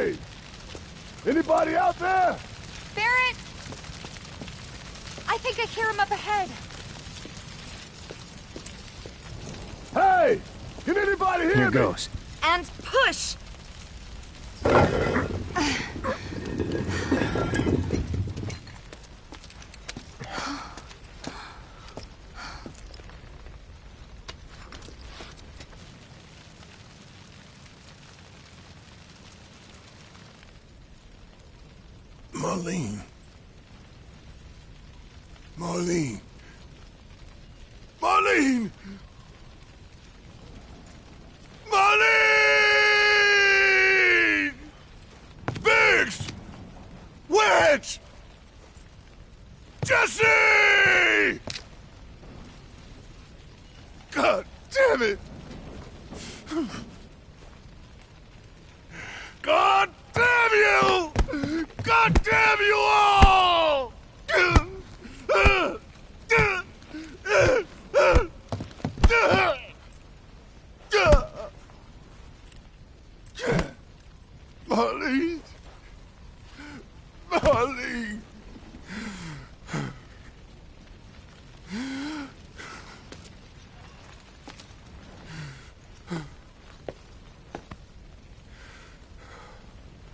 Hey! Anybody out there? Barrett! I think I hear him up ahead. Hey! Can anybody hear me? Here goes. And push! Marlene. Marlene. Marlene! Marlene! Biggs! Wedge! Jesse! God damn it! God damn you! God damn you all! Marlene. Marlene.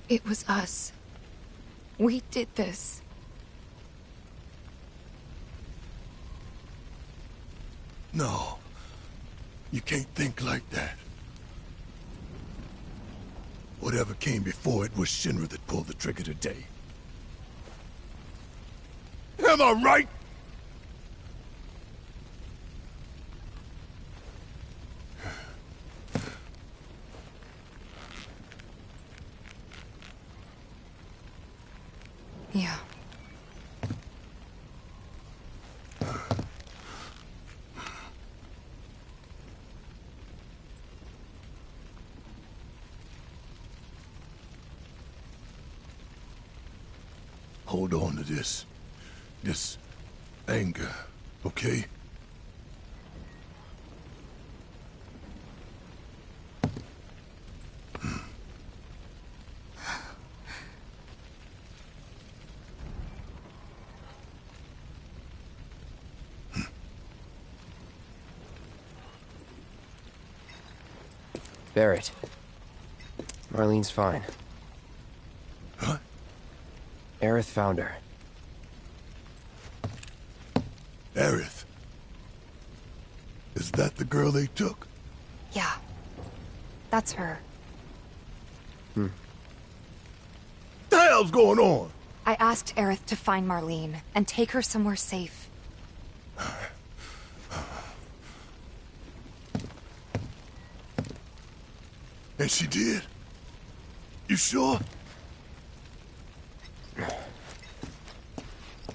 It was us. We did this. No. You can't think like that. Whatever came before it was Shinra that pulled the trigger today. Am I right? Yeah. Hold on to this anger, okay? Barrett. Marlene's fine. Huh? Aerith found her. Aerith. Is that the girl they took? Yeah. That's her. The hell's going on? I asked Aerith to find Marlene and take her somewhere safe. And she did? You sure?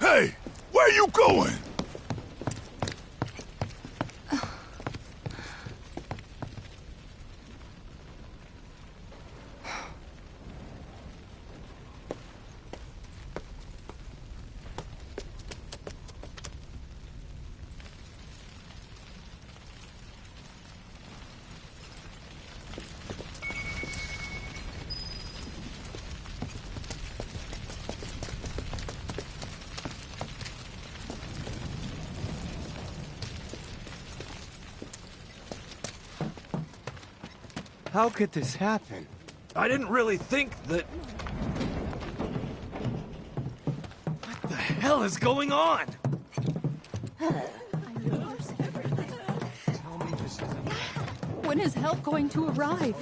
Hey, where you going? How could this happen? I didn't really think that... What the hell is going on? When is help going to arrive?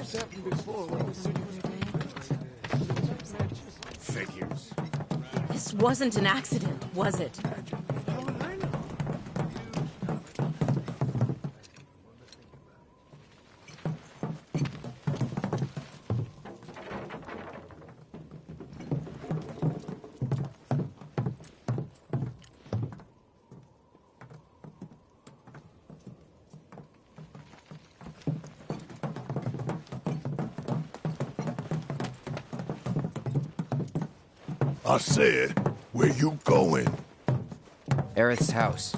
Figures. This wasn't an accident, was it? I said, where you going? Aerith's house.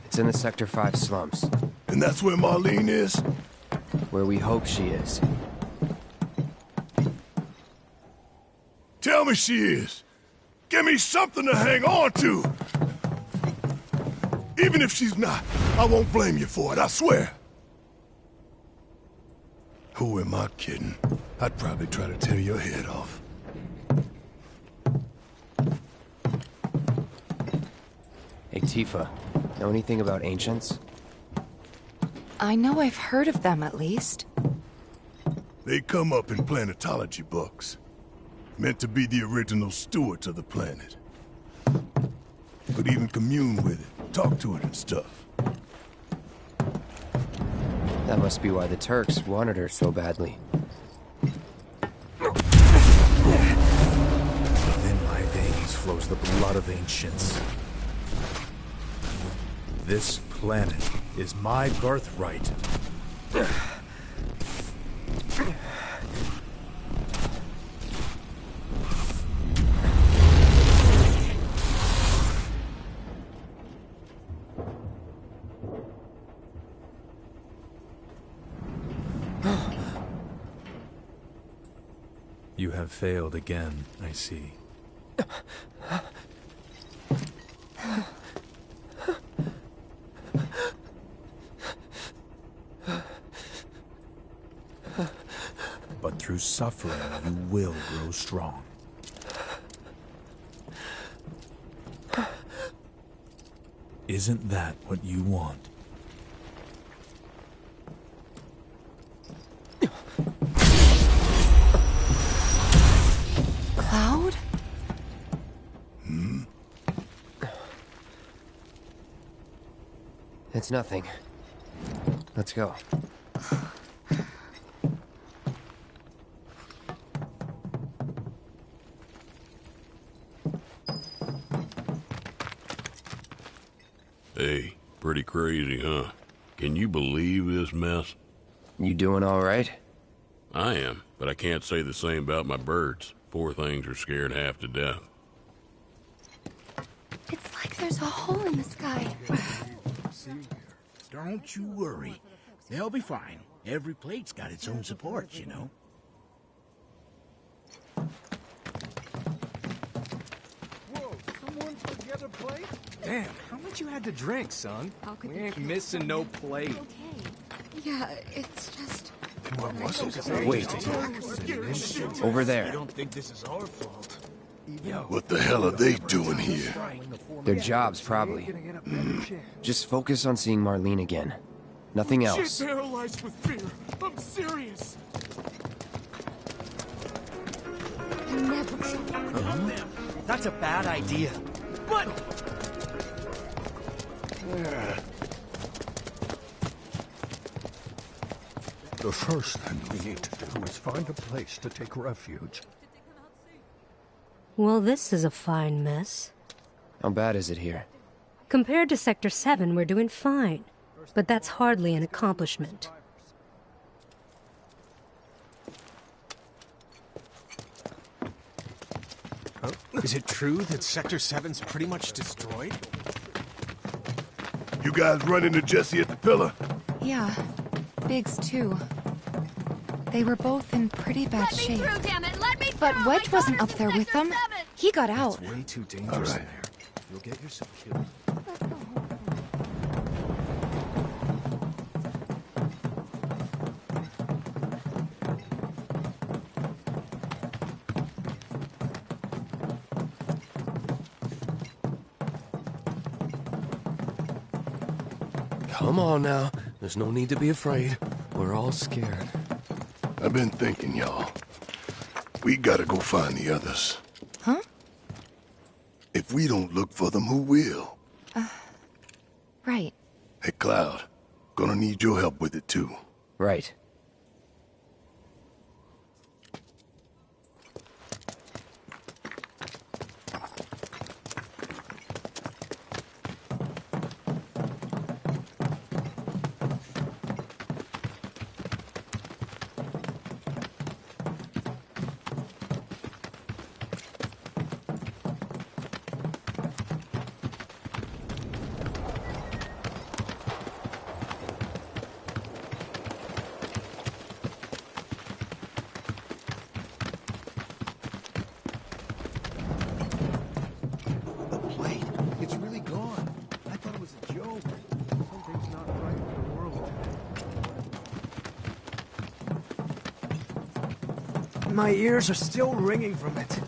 It's in the Sector 5 slums. And that's where Marlene is? Where we hope she is. Tell me she is. Give me something to hang on to. Even if she's not, I won't blame you for it, I swear. Who am I kidding? I'd probably try to tear your head off. Hey, Tifa. Know anything about ancients? I know I've heard of them, at least. They come up in planetology books. Meant to be the original stewards of the planet. Could even commune with it, talk to it and stuff. That must be why the Turks wanted her so badly. Within my veins flows the blood of ancients. This planet is my birthright. You have failed again, I see. But through suffering, you will grow strong. Isn't that what you want? Cloud? It's nothing. Let's go. Hey, pretty crazy, huh? Can you believe this mess? You doing all right? I am, but I can't say the same about my birds. Poor things are scared half to death. It's like there's a hole in the sky. Don't you worry. They'll be fine. Every plate's got its own supports, you know. Whoa, someone forget a plate? Damn, how much you had to drink, son? We ain't missing no plate. Yeah, it's just... What was it? Wait. Over there. I don't think this is our fault. What the hell are they doing here? Their jobs, probably. Just focus on seeing Marlene again. Nothing else. She's paralyzed with fear. I'm serious. That's a bad idea. But... The first thing we need to do is find a place to take refuge. Well, this is a fine mess. How bad is it here? Compared to Sector 7, we're doing fine. But that's hardly an accomplishment. Is it true that Sector 7's pretty much destroyed? You guys run into Jesse at the pillar? Yeah, Biggs too. They were both in pretty bad shape. Let me through, damn it! Let me through! But Wedge wasn't up there with them. He got out. It's way too dangerous All right. in there. You'll get yourself killed. Come on now. There's no need to be afraid. We're all scared. I've been thinking, y'all. We gotta go find the others. Huh? If we don't look for them, who will? Right. Hey, Cloud. Gonna need your help with it, too. Right. My ears are still ringing from it.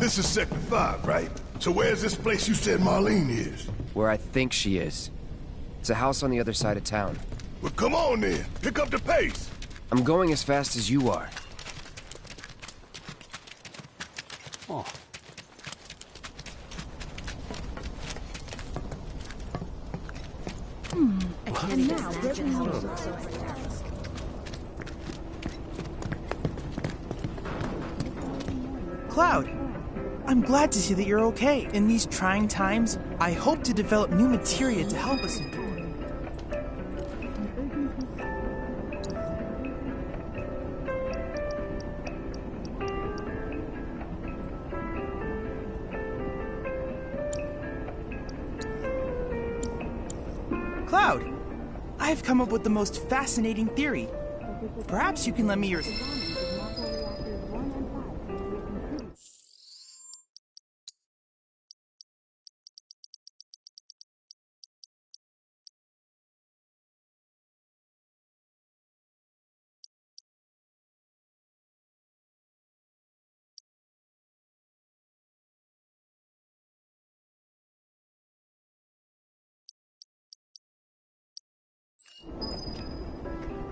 This is Sector 5, right? So where's this place you said Marlene is? Where I think she is. It's a house on the other side of town. Well, come on then. Pick up the pace. I'm going as fast as you are. Oh. And now, Cloud, I'm glad to see that you're okay. In these trying times, I hope to develop new materia to help us endure. Cloud, I've come up with the most fascinating theory. Perhaps you can lend me your...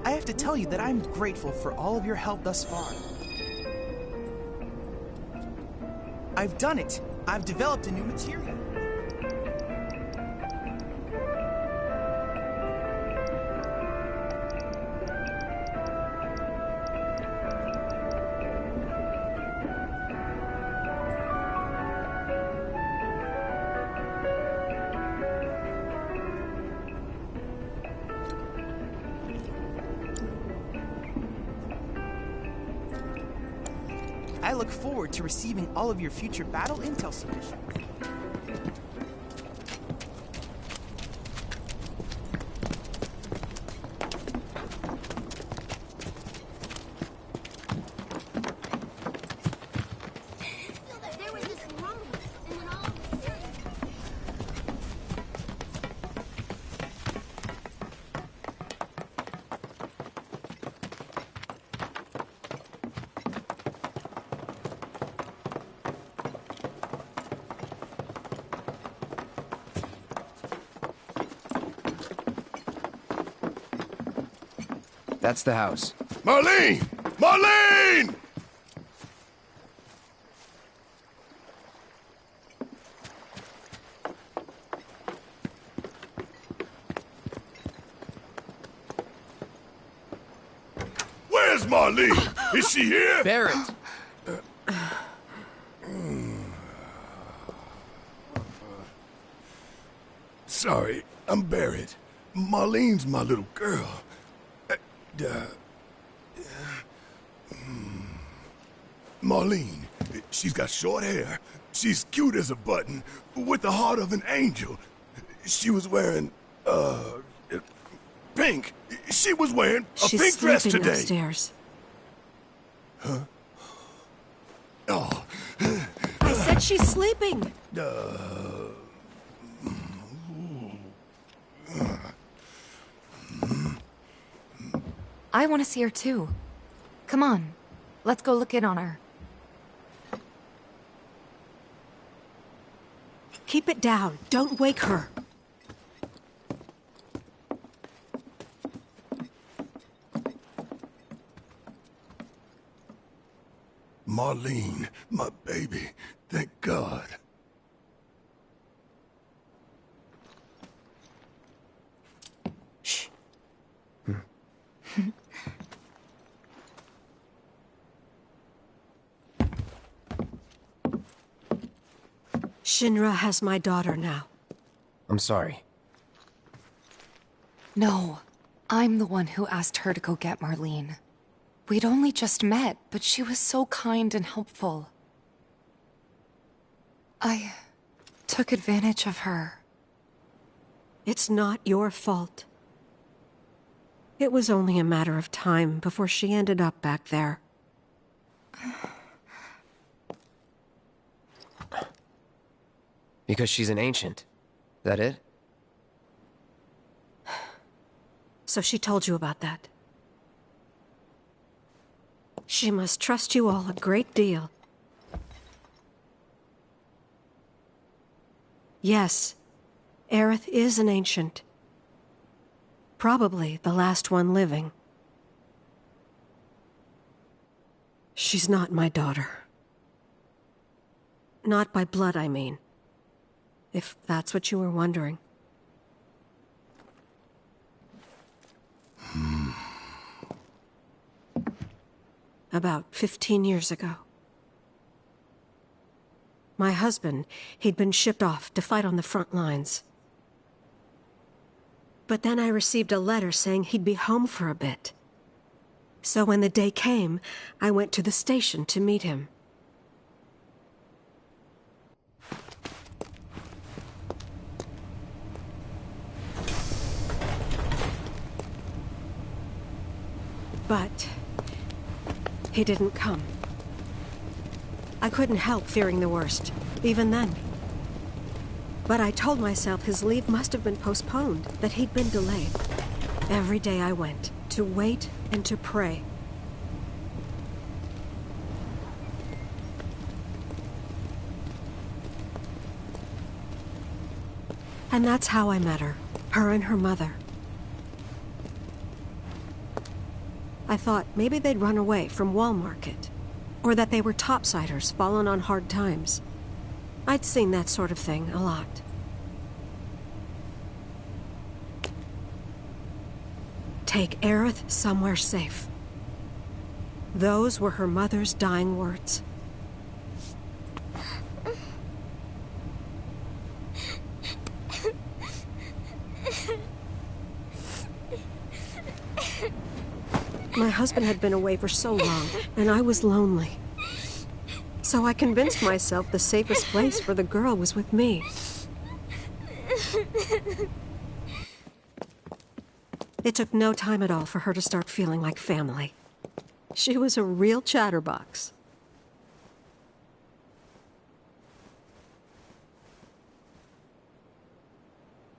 I have to tell you that I'm grateful for all of your help thus far. I've done it. I've developed a new material. I look forward to receiving all of your future battle intel submissions. That's the house. Marlene! Marlene! Where's Marlene? Is she here? Barrett! Sorry, I'm Barrett. Marlene's my little girl. Marlene, she's got short hair. She's cute as a button, with the heart of an angel. She was wearing, pink. She was wearing a pink dress today. Upstairs. Huh? Oh. I said she's sleeping. I want to see her too. Come on, let's go look in on her. Keep it down. Don't wake her. Marlene, my baby. Thank God. Shh. Shinra has my daughter now. I'm sorry. No, I'm the one who asked her to go get Marlene. We'd only just met, but she was so kind and helpful. I took advantage of her. It's not your fault. It was only a matter of time before she ended up back there. Because she's an ancient. That it? So she told you about that. She must trust you all a great deal. Yes, Aerith is an ancient. Probably the last one living. She's not my daughter. Not by blood, I mean. If that's what you were wondering. About 15 years ago. My husband, he'd been shipped off to fight on the front lines. But then I received a letter saying he'd be home for a bit. So when the day came, I went to the station to meet him. But he didn't come. I couldn't help fearing the worst, even then. But I told myself his leave must have been postponed, that he'd been delayed. Every day I went, to wait and to pray. And that's how I met her and her mother. I thought maybe they'd run away from Wall Market, or that they were topsiders fallen on hard times. I'd seen that sort of thing a lot. Take Aerith somewhere safe. Those were her mother's dying words. My husband had been away for so long, and I was lonely. So I convinced myself the safest place for the girl was with me. It took no time at all for her to start feeling like family. She was a real chatterbox.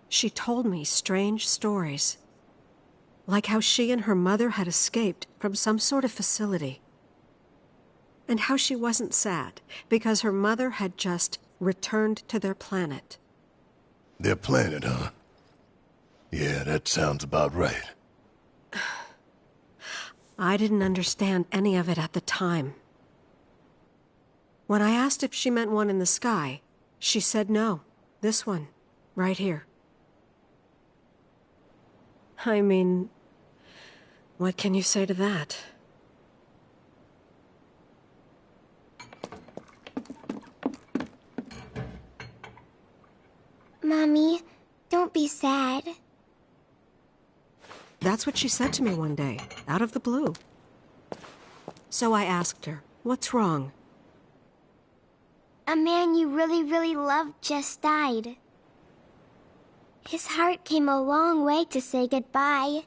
She told me strange stories. Like how she and her mother had escaped from some sort of facility. And how she wasn't sad, because her mother had just returned to their planet. Their planet, huh? Yeah, that sounds about right. I didn't understand any of it at the time. When I asked if she meant one in the sky, she said no. This one, right here. I mean, what can you say to that? Mommy, don't be sad. That's what she said to me one day, out of the blue. So I asked her, what's wrong? A man you really, really loved just died. His heart came a long way to say goodbye.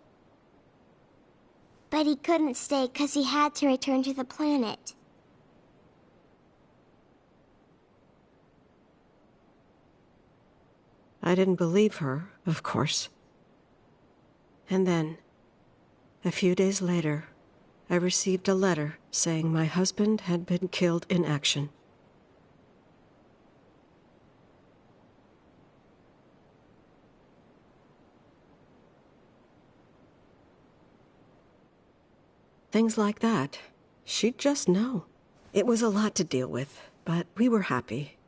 But he couldn't stay because he had to return to the planet. I didn't believe her, of course. And then, a few days later, I received a letter saying my husband had been killed in action. Things like that, she'd just know. It was a lot to deal with, but we were happy.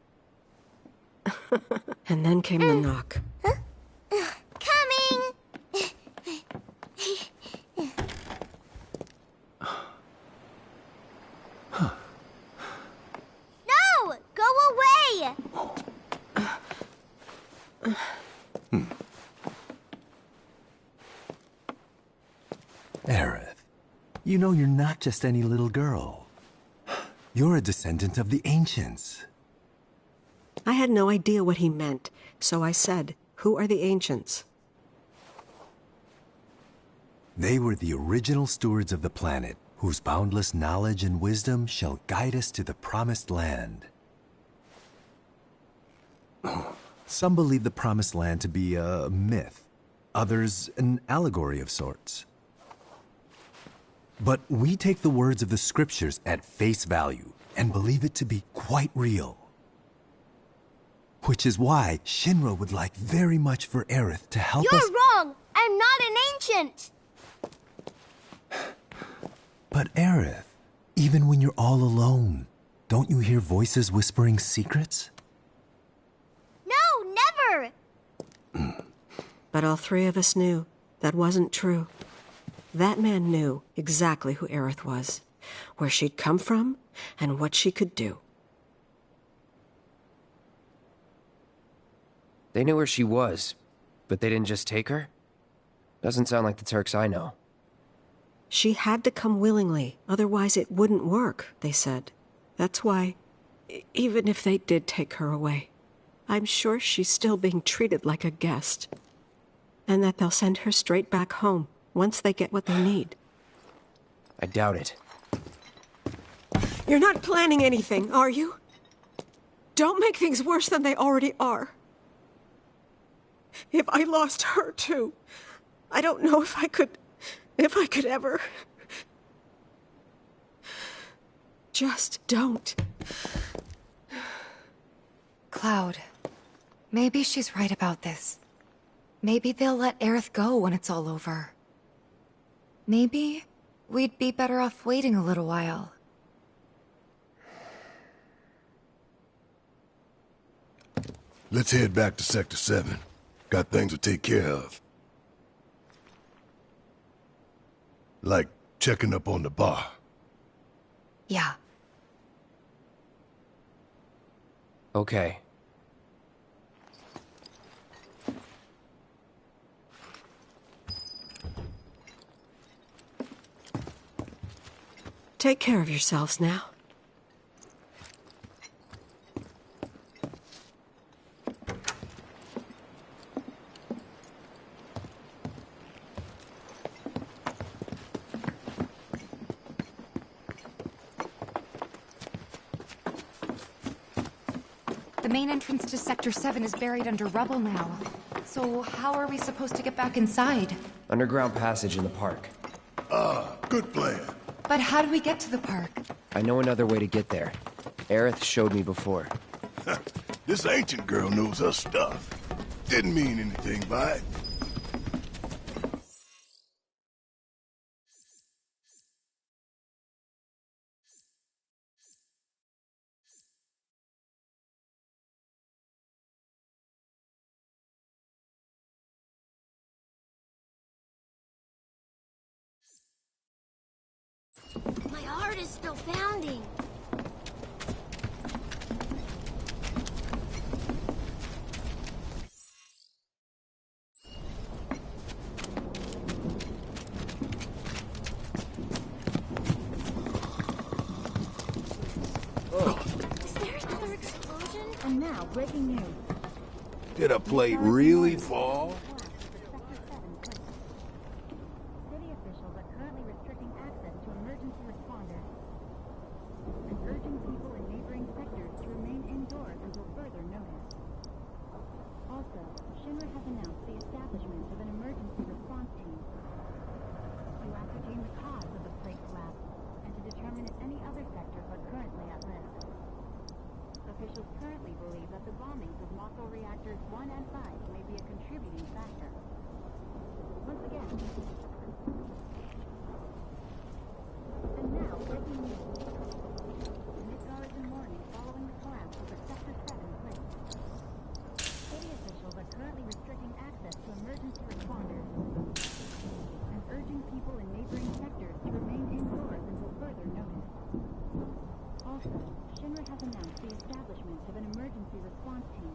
And then came the knock. Coming! No! Go away! Aerith, you know you're not just any little girl. You're a descendant of the Ancients. I had no idea what he meant, so I said, "Who are the Ancients?" They were the original stewards of the planet, whose boundless knowledge and wisdom shall guide us to the Promised Land. Some believe the Promised Land to be a myth, others an allegory of sorts. But we take the words of the scriptures at face value and believe it to be quite real. Which is why Shinra would like very much for Aerith to help us— You're wrong! I'm not an ancient! But Aerith, even when you're all alone, don't you hear voices whispering secrets? No, never! But all three of us knew that wasn't true. That man knew exactly who Aerith was, where she'd come from, and what she could do. They knew where she was, but they didn't just take her? Doesn't sound like the Turks I know. She had to come willingly, otherwise it wouldn't work, they said. That's why, even if they did take her away, I'm sure she's still being treated like a guest. And that they'll send her straight back home once they get what they need. I doubt it. You're not planning anything, are you? Don't make things worse than they already are. If I lost her too, I don't know if I could ever. Just don't. Cloud, maybe she's right about this. Maybe they'll let Aerith go when it's all over. Maybe we'd be better off waiting a little while. Let's head back to Sector 7. Got things to take care of. Like checking up on the bar. Yeah. Okay. Take care of yourselves now. The main entrance to Sector 7 is buried under rubble now. So how are we supposed to get back inside? Underground passage in the park. Good plan. But how do we get to the park? I know another way to get there. Aerith showed me before. This ancient girl knows her stuff. Didn't mean anything by it. My heart is still pounding. Is there another explosion? And now, breaking news. Did a plate really fall? City officials are currently restricting access to emergency responders and urging people in neighboring sectors to remain indoors until further notice. Also, Shinra has announced the establishment of an emergency response team to ascertain the cause of the plate collapse and to determine if any other sectors are currently at risk. Officials currently believe that the bombings of Mako reactors 1 and 5 may be a contributing factor. Once again. And now, breaking news. Amid guards and warning following the collapse of the Sector 7 plate. City officials are currently restricting access to emergency responders and urging people in neighboring sectors to remain indoors until further notice. Also, Shinra has announced the establishment of an emergency response team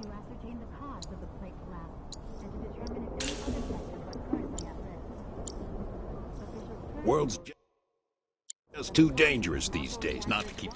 to ascertain the cause of the plate collapse and to determine if any other sectors are currently at risk. World's just too dangerous these days not to keep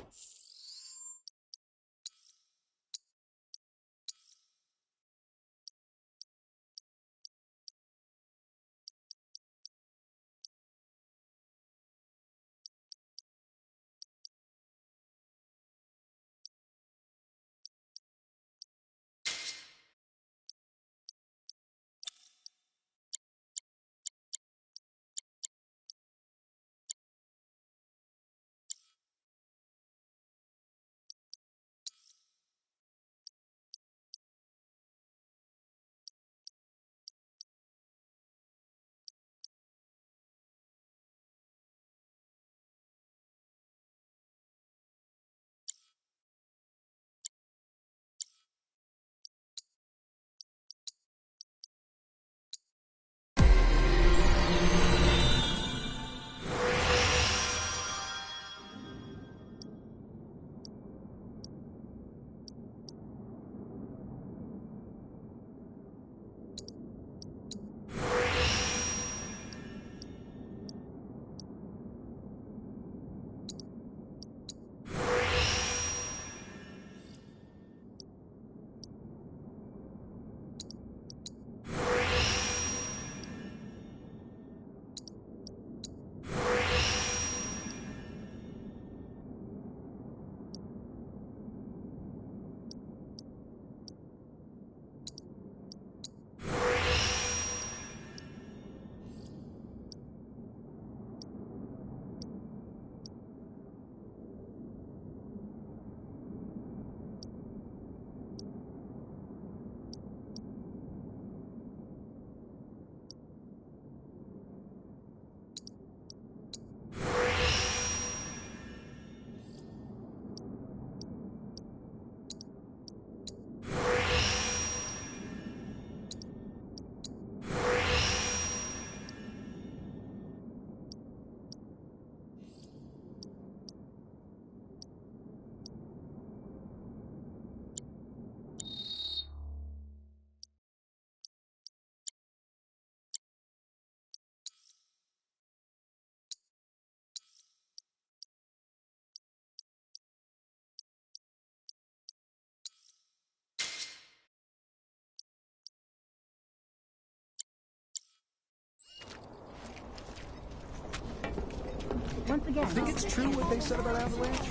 Once again, think it's true what they said about Avalanche?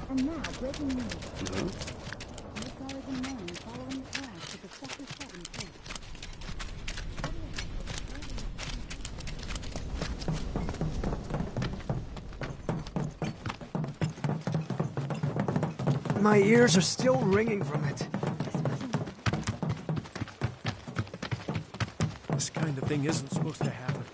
And now, breaking news. Missiles and men following the crash to the Sector 7 place. My ears are still ringing from it. This kind of thing isn't supposed to happen.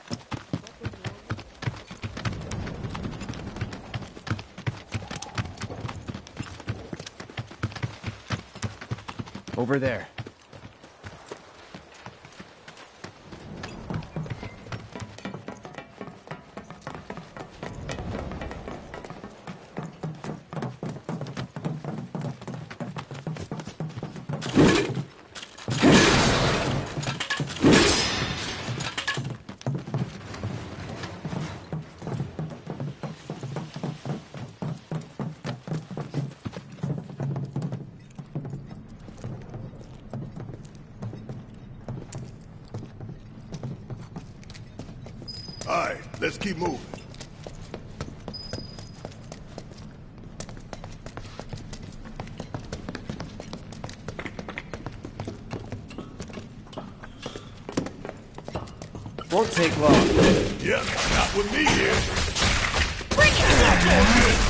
Over there. All right, let's keep moving. Won't take long. Yep, not with me here. Bring it!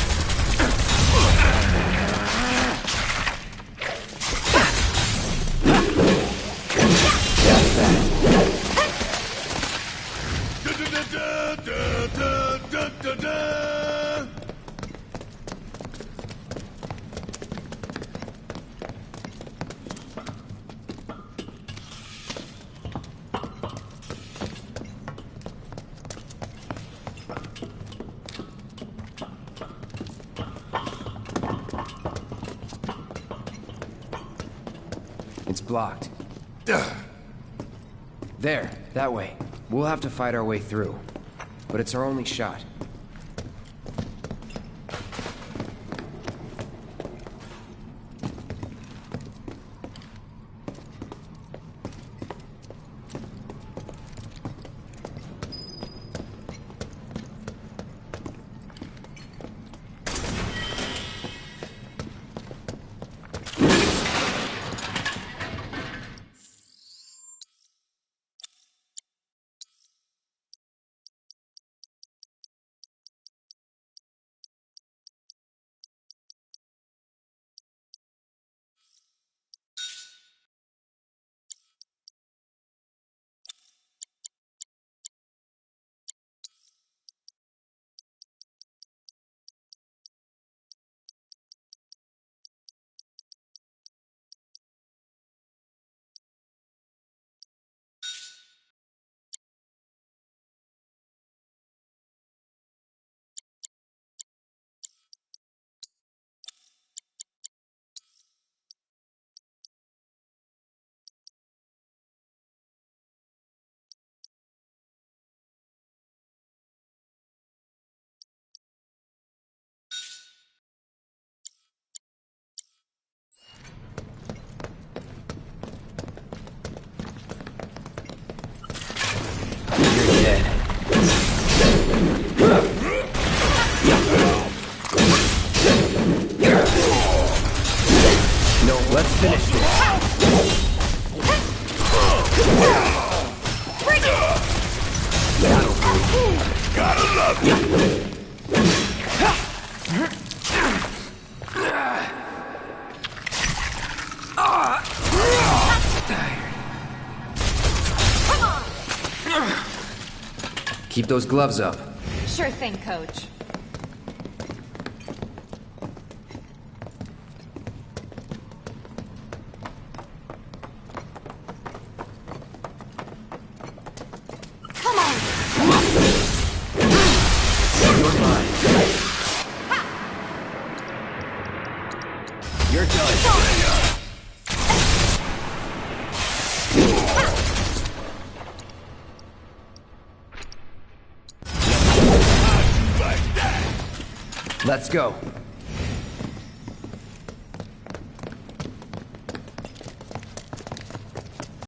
It's blocked. There, that way. We'll have to fight our way through. But it's our only shot. Let's finish this. Bring it! Gotta love you! Keep those gloves up. Sure thing, Coach. Let's go.